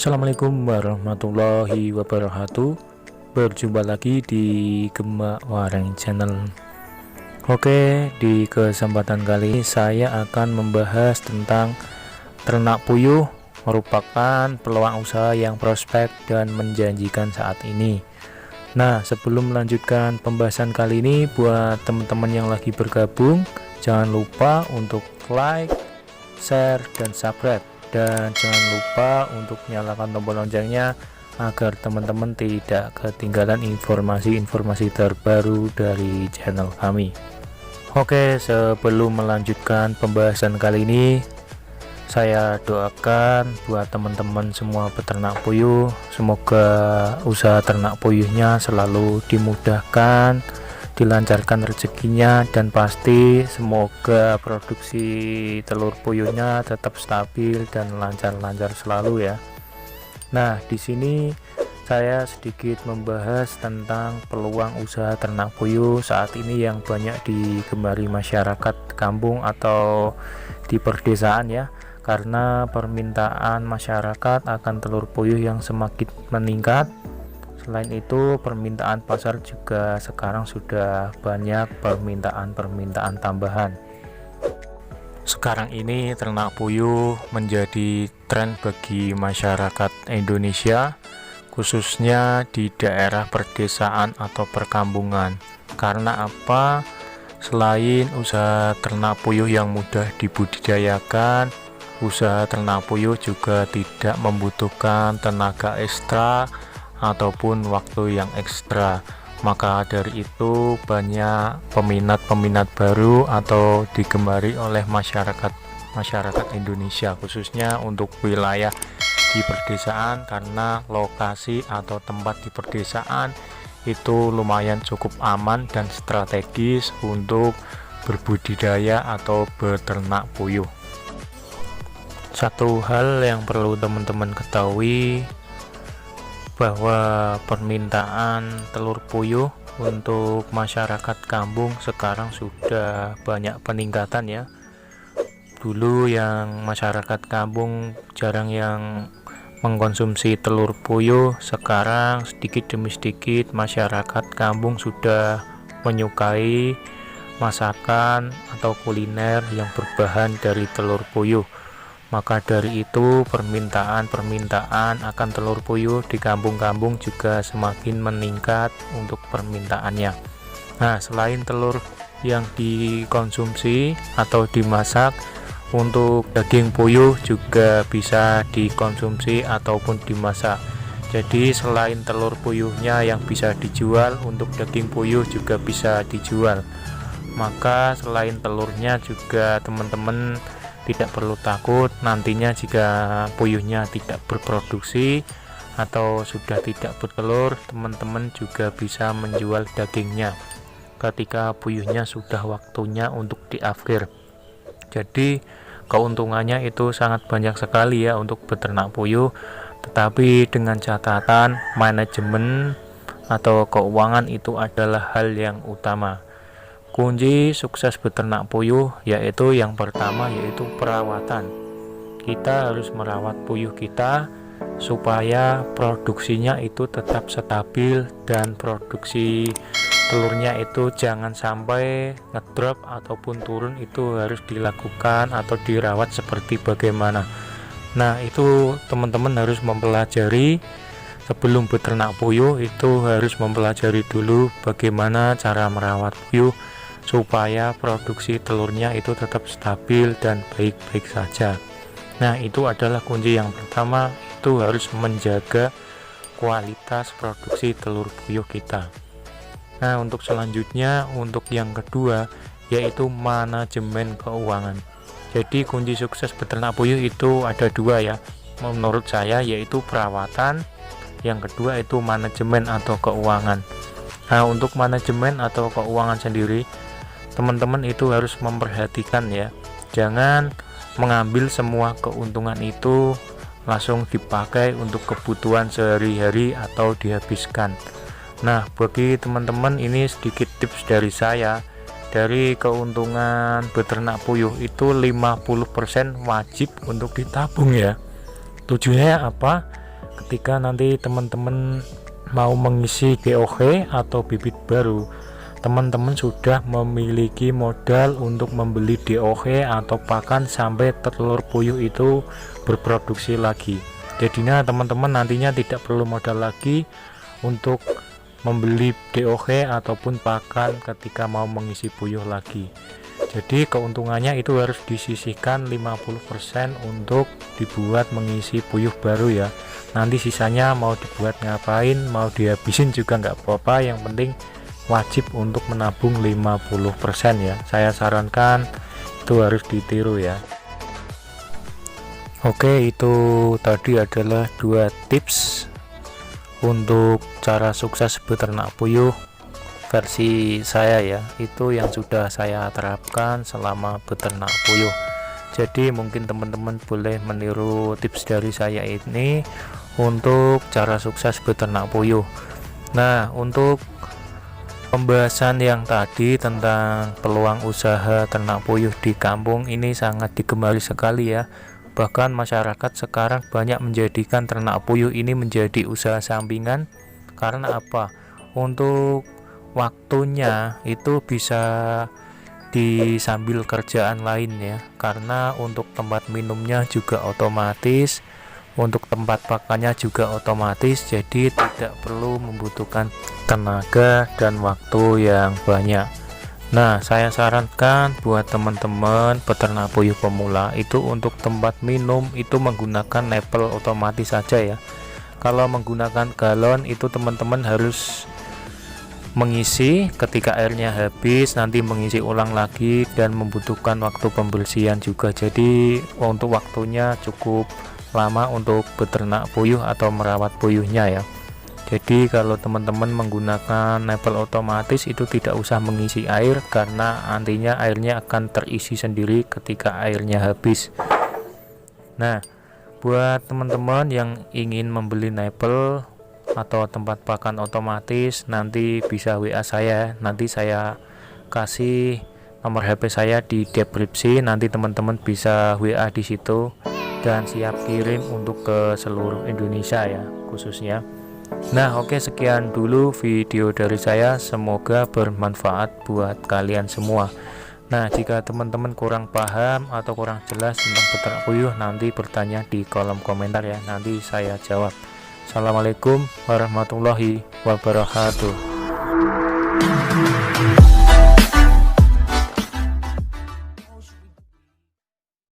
Assalamualaikum warahmatullahi wabarakatuh. Berjumpa lagi di Gemak Wareng Channel. Oke, di kesempatan kali ini saya akan membahas tentang ternak puyuh, merupakan peluang usaha yang prospek dan menjanjikan saat ini. Nah, sebelum melanjutkan pembahasan kali ini, buat teman-teman yang lagi bergabung, jangan lupa untuk like, share, dan subscribe. Dan jangan lupa untuk nyalakan tombol loncengnya agar teman-teman tidak ketinggalan informasi-informasi terbaru dari channel kami. Oke, sebelum melanjutkan pembahasan kali ini, saya doakan buat teman-teman semua peternak puyuh, semoga usaha ternak puyuhnya selalu dimudahkan, dilancarkan rezekinya, dan pasti semoga produksi telur puyuhnya tetap stabil dan lancar-lancar selalu ya. Nah, di sini saya sedikit membahas tentang peluang usaha ternak puyuh saat ini yang banyak digemari masyarakat kampung atau di perdesaan ya, karena permintaan masyarakat akan telur puyuh yang semakin meningkat. Selain itu, permintaan pasar juga sekarang sudah banyak permintaan tambahan. Sekarang ini ternak puyuh menjadi tren bagi masyarakat Indonesia, khususnya di daerah perdesaan atau perkampungan. Karena apa? Selain usaha ternak puyuh yang mudah dibudidayakan, usaha ternak puyuh juga tidak membutuhkan tenaga ekstra ataupun waktu yang ekstra. Maka dari itu banyak peminat-peminat baru atau digemari oleh masyarakat Indonesia, khususnya untuk wilayah di perdesaan, karena lokasi atau tempat di perdesaan itu lumayan cukup aman dan strategis untuk berbudidaya atau beternak puyuh. Satu hal yang perlu teman-teman ketahui, bahwa permintaan telur puyuh untuk masyarakat kampung sekarang sudah banyak peningkatan ya. Dulu yang masyarakat kampung jarang yang mengkonsumsi telur puyuh, sekarang sedikit demi sedikit masyarakat kampung sudah menyukai masakan atau kuliner yang berbahan dari telur puyuh. Maka dari itu permintaan akan telur puyuh di kampung-kampung juga semakin meningkat untuk permintaannya. Nah, selain telur yang dikonsumsi atau dimasak, untuk daging puyuh juga bisa dikonsumsi ataupun dimasak. Jadi selain telur puyuhnya yang bisa dijual, untuk daging puyuh juga bisa dijual. Maka selain telurnya juga teman-teman tidak perlu takut nantinya jika puyuhnya tidak berproduksi atau sudah tidak bertelur, teman-teman juga bisa menjual dagingnya ketika puyuhnya sudah waktunya untuk diakhir. Jadi keuntungannya itu sangat banyak sekali ya untuk beternak puyuh, tetapi dengan catatan manajemen atau keuangan itu adalah hal yang utama. Kunci sukses beternak puyuh yaitu yang pertama yaitu perawatan. Kita harus merawat puyuh kita supaya produksinya itu tetap stabil dan produksi telurnya itu jangan sampai ngedrop ataupun turun. Itu harus dilakukan atau dirawat seperti bagaimana. Nah, itu teman-teman harus mempelajari. Sebelum beternak puyuh itu harus mempelajari dulu bagaimana cara merawat puyuh supaya produksi telurnya itu tetap stabil dan baik-baik saja. Nah, itu adalah kunci yang pertama, itu harus menjaga kualitas produksi telur puyuh kita. Nah, untuk selanjutnya, untuk yang kedua yaitu manajemen keuangan. Jadi kunci sukses beternak puyuh itu ada dua ya menurut saya, yaitu perawatan, yang kedua itu manajemen atau keuangan. Nah, untuk manajemen atau keuangan sendiri, teman-teman itu harus memperhatikan ya, jangan mengambil semua keuntungan itu langsung dipakai untuk kebutuhan sehari-hari atau dihabiskan. Nah, bagi teman-teman ini sedikit tips dari saya. Dari keuntungan beternak puyuh itu 50% wajib untuk ditabung ya. Tujuannya apa? ketika nanti teman-teman mau mengisi DOG atau bibit baru, teman-teman sudah memiliki modal untuk membeli DOG atau pakan sampai telur puyuh itu berproduksi lagi. Jadinya teman-teman nantinya tidak perlu modal lagi untuk membeli DOG ataupun pakan ketika mau mengisi puyuh lagi. Jadi keuntungannya itu harus disisihkan 50% untuk dibuat mengisi puyuh baru ya. Nanti sisanya mau dibuat ngapain, mau dihabisin juga nggak apa-apa, yang penting wajib untuk menabung 50% ya. Saya sarankan itu harus ditiru ya. Oke, itu tadi adalah 2 tips untuk cara sukses beternak puyuh versi saya ya, itu yang sudah saya terapkan selama beternak puyuh. Jadi mungkin teman-teman boleh meniru tips dari saya ini untuk cara sukses beternak puyuh. Nah, untuk pembahasan yang tadi tentang peluang usaha ternak puyuh di kampung ini sangat digemari sekali ya. Bahkan masyarakat sekarang banyak menjadikan ternak puyuh ini menjadi usaha sampingan. Karena apa? Untuk waktunya itu bisa disambil kerjaan lain ya, karena untuk tempat minumnya juga otomatis, untuk tempat pakannya juga otomatis, jadi tidak perlu membutuhkan tenaga dan waktu yang banyak. Nah, saya sarankan buat teman-teman peternak puyuh pemula itu untuk tempat minum itu menggunakan nipple otomatis saja ya. Kalau menggunakan galon itu teman-teman harus mengisi ketika airnya habis, nanti mengisi ulang lagi dan membutuhkan waktu pembersihan juga. Jadi untuk waktunya cukup lama untuk beternak puyuh atau merawat puyuhnya ya. Jadi kalau teman-teman menggunakan nipple otomatis itu tidak usah mengisi air, karena nantinya airnya akan terisi sendiri ketika airnya habis. Nah, buat teman-teman yang ingin membeli nipple atau tempat pakan otomatis, nanti bisa WA saya, nanti saya kasih nomor HP saya di deskripsi, nanti teman-teman bisa WA di situ dan siap kirim untuk ke seluruh Indonesia ya khususnya. Nah, oke, sekian dulu video dari saya, semoga bermanfaat buat kalian semua. Nah, jika teman-teman kurang paham atau kurang jelas tentang beternak puyuh, nanti bertanya di kolom komentar ya, nanti saya jawab. Assalamualaikum warahmatullahi wabarakatuh.